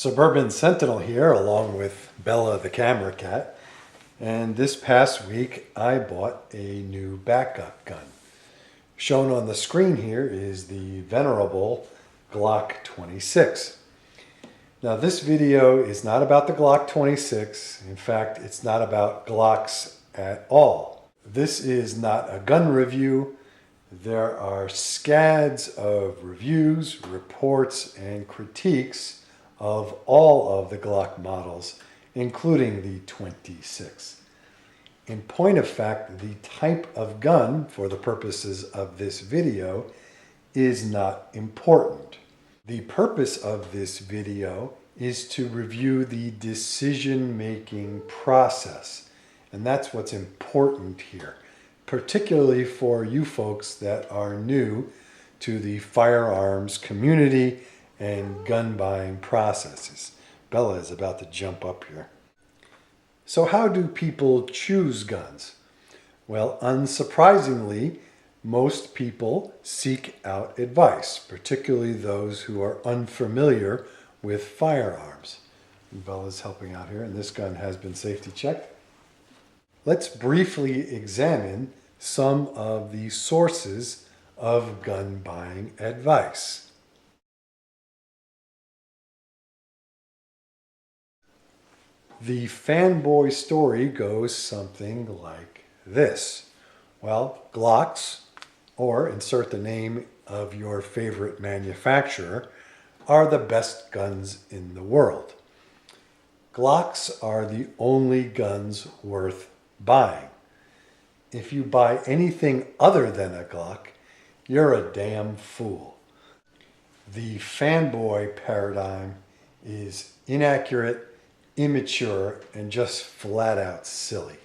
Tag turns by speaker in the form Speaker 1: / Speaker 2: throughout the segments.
Speaker 1: Suburban Sentinel here, along with Bella the camera cat. And this past week, I bought a new backup gun. Shown on the screen here is the venerable Glock 26. Now, this video is not about the Glock 26. In fact, it's not about Glocks at all. This is not a gun review. There are scads of reviews, reports, and critiques of all of the Glock models, including the 26. In point of fact, the type of gun, for the purposes of this video, is not important. The purpose of this video is to review the decision-making process, and that's what's important here, particularly for you folks that are new to the firearms community and gun buying processes. Bella is about to jump up here. So how do people choose guns? Well, unsurprisingly, most people seek out advice, particularly those who are unfamiliar with firearms. And Bella's helping out here, and this gun has been safety checked. Let's briefly examine some of the sources of gun buying advice. The fanboy story goes something like this. Well, Glocks, or insert the name of your favorite manufacturer, are the best guns in the world. Glocks are the only guns worth buying. If you buy anything other than a Glock, you're a damn fool. The fanboy paradigm is inaccurate, immature, and just flat out silly.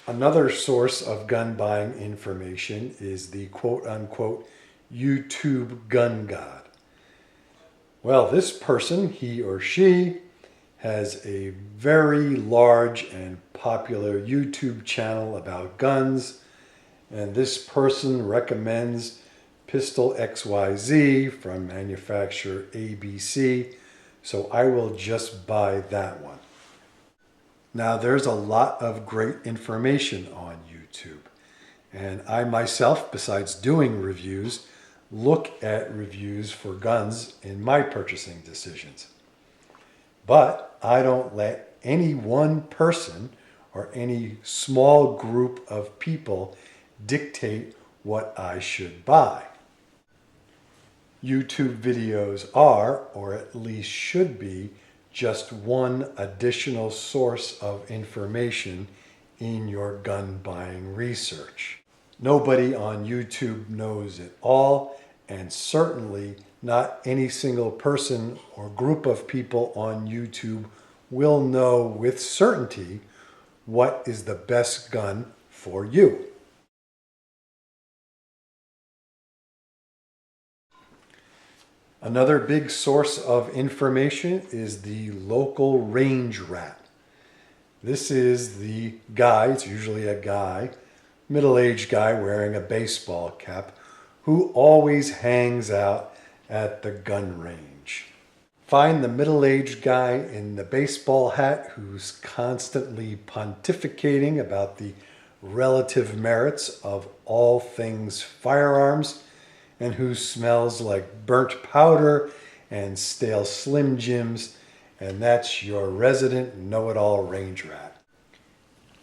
Speaker 1: Another source of gun buying information is the quote-unquote YouTube gun god. Well, this person, he or she, has a very large and popular YouTube channel about guns, and this person recommends pistol XYZ from manufacturer ABC, so I will just buy that one. Now, there's a lot of great information on YouTube, and I myself, besides doing reviews, look at reviews for guns in my purchasing decisions. But I don't let any one person or any small group of people dictate what I should buy. YouTube videos are, or at least should be, just one additional source of information in your gun buying research. Nobody on YouTube knows it all, and certainly not any single person or group of people on YouTube will know with certainty what is the best gun for you. Another big source of information is the local range rat. This is the guy, it's usually a guy, middle-aged guy wearing a baseball cap, who always hangs out at the gun range. Find the middle-aged guy in the baseball hat who's constantly pontificating about the relative merits of all things firearms, and who smells like burnt powder and stale Slim Jims, and that's your resident know-it-all range rat.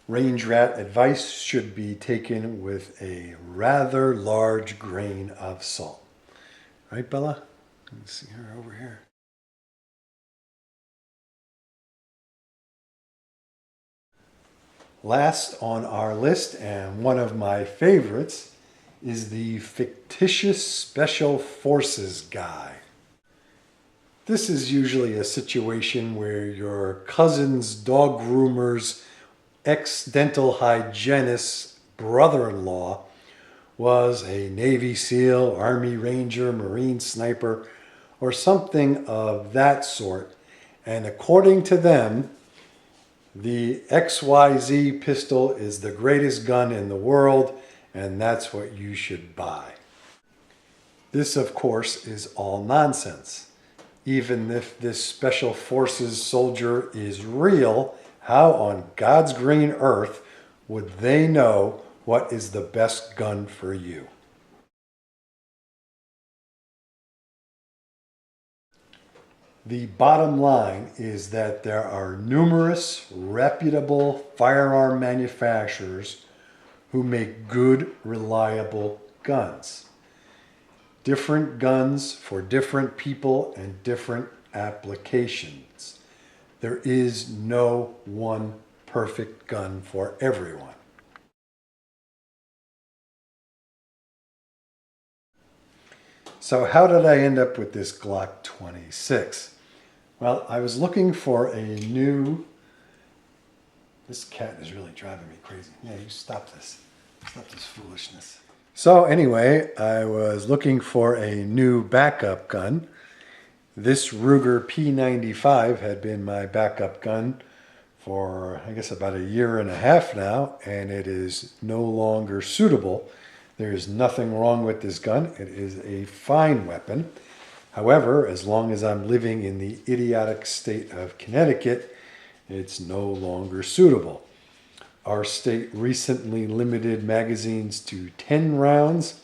Speaker 1: Range rat advice should be taken with a rather large grain of salt. Right, Bella? Let's see her over here. Last on our list, and one of my favorites, is the fictitious special forces guy. This is usually a situation where your cousin's dog groomer's ex-dental hygienist's brother-in-law was a Navy SEAL, Army Ranger, Marine Sniper, or something of that sort. And according to them, the XYZ pistol is the greatest gun in the world, and that's what you should buy. This, of course, is all nonsense. Even if this Special Forces soldier is real, how on God's green earth would they know what is the best gun for you? The bottom line is that there are numerous reputable firearm manufacturers who make good, reliable guns. Different guns for different people and different applications. There is no one perfect gun for everyone. So how did I end up with this Glock 26? Well, I was looking for a new... This cat is really driving me crazy. Yeah, you stop this. Stop this foolishness. So anyway, I was looking for a new backup gun. This Ruger P95 had been my backup gun for, I guess, about a year and a half now, and it is no longer suitable. There is nothing wrong with this gun. It is a fine weapon. However, as long as I'm living in the idiotic state of Connecticut, it's no longer suitable. Our state recently limited magazines to 10 rounds.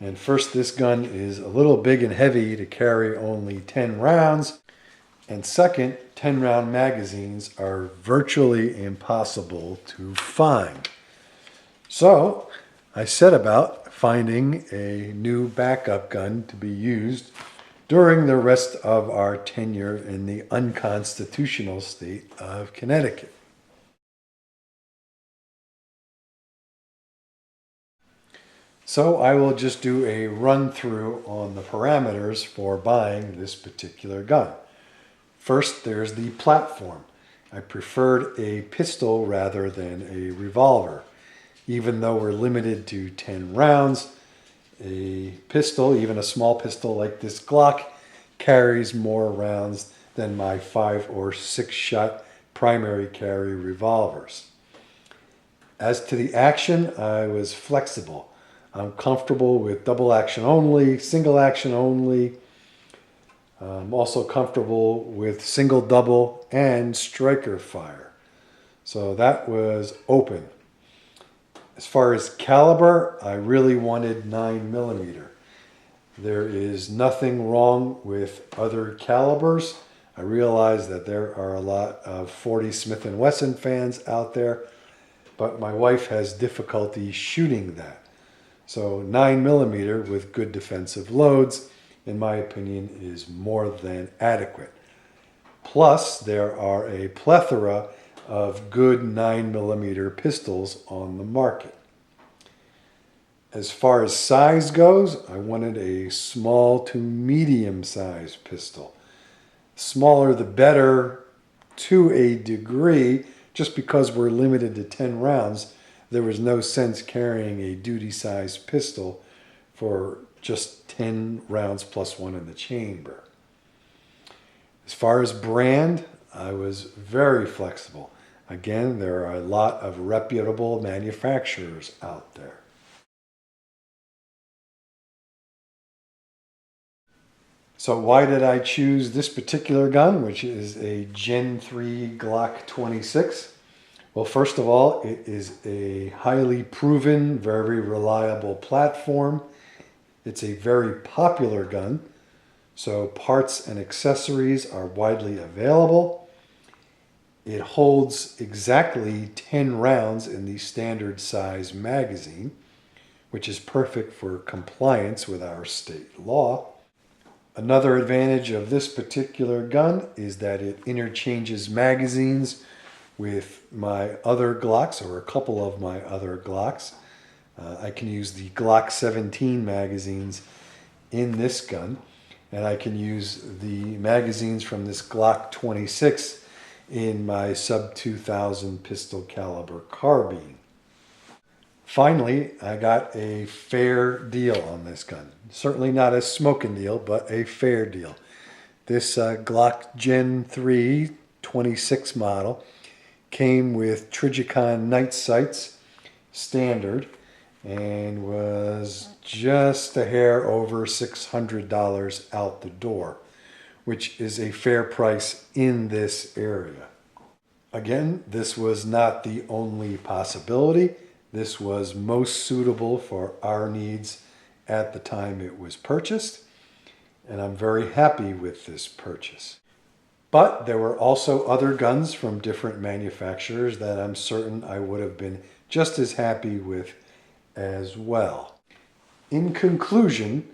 Speaker 1: And first, this gun is a little big and heavy to carry only 10 rounds. And second, 10-round magazines are virtually impossible to find. So I set about finding a new backup gun to be used during the rest of our tenure in the unconstitutional state of Connecticut. So I will just do a run through on the parameters for buying this particular gun. First, there's the platform. I preferred a pistol rather than a revolver. Even though we're limited to 10 rounds, a pistol, even a small pistol like this Glock, carries more rounds than my 5 or 6 shot primary carry revolvers. As to the action, I was flexible. I'm comfortable with double action only, single action only. I'm also comfortable with single, double, and striker fire. So that was open. As far as caliber, I really wanted 9mm. There is nothing wrong with other calibers. I realize that there are a lot of 40 Smith & Wesson fans out there, but my wife has difficulty shooting that. So 9mm with good defensive loads, in my opinion, is more than adequate. Plus, there are a plethora of good 9mm pistols on the market. As far as size goes, I wanted a small to medium size pistol. Smaller the better to a degree. Just because we're limited to 10 rounds, there was no sense carrying a duty size pistol for just 10 rounds plus one in the chamber. As far as brand, I was very flexible. Again, there are a lot of reputable manufacturers out there. So why did I choose this particular gun, which is a Gen 3 Glock 26? Well, first of all, it is a highly proven, very reliable platform. It's a very popular gun, so parts and accessories are widely available. It holds exactly 10 rounds in the standard size magazine, which is perfect for compliance with our state law. Another advantage of this particular gun is that it interchanges magazines with my other Glocks, or a couple of my other Glocks. I can use the Glock 17 magazines in this gun, and I can use the magazines from this Glock 26 in my sub 2000 pistol caliber carbine. Finally, I got a fair deal on this gun. Certainly not a smoking deal, but a fair deal. This Glock Gen 3 26 model came with Trijicon night sights, standard, and was just a hair over $600 out the door, which is a fair price in this area. Again, this was not the only possibility. This was most suitable for our needs at the time it was purchased, and I'm very happy with this purchase. But there were also other guns from different manufacturers that I'm certain I would have been just as happy with as well. In conclusion,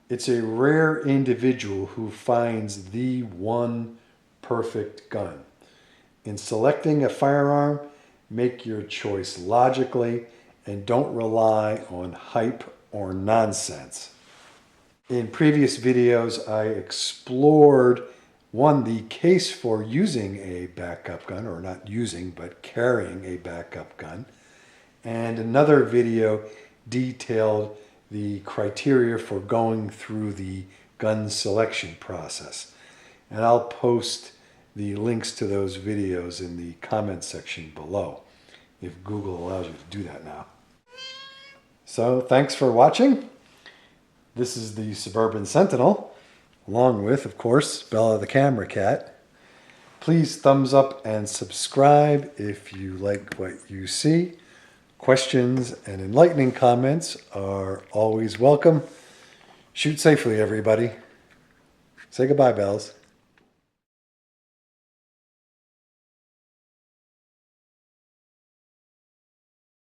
Speaker 1: it's a rare individual who finds the one perfect gun. In selecting a firearm, make your choice logically and don't rely on hype or nonsense. In previous videos, I explored the case for using a backup gun, or not using, but carrying a backup gun. And another video detailed the criteria for going through the gun selection process. And I'll post the links to those videos in the comment section below, if Google allows you to do that now. So thanks for watching. This is the Suburban Sentinel, along with, of course, Bella the camera cat. Please thumbs up and subscribe if you like what you see. Questions and enlightening comments are always welcome. Shoot safely, everybody. Say goodbye, Bells.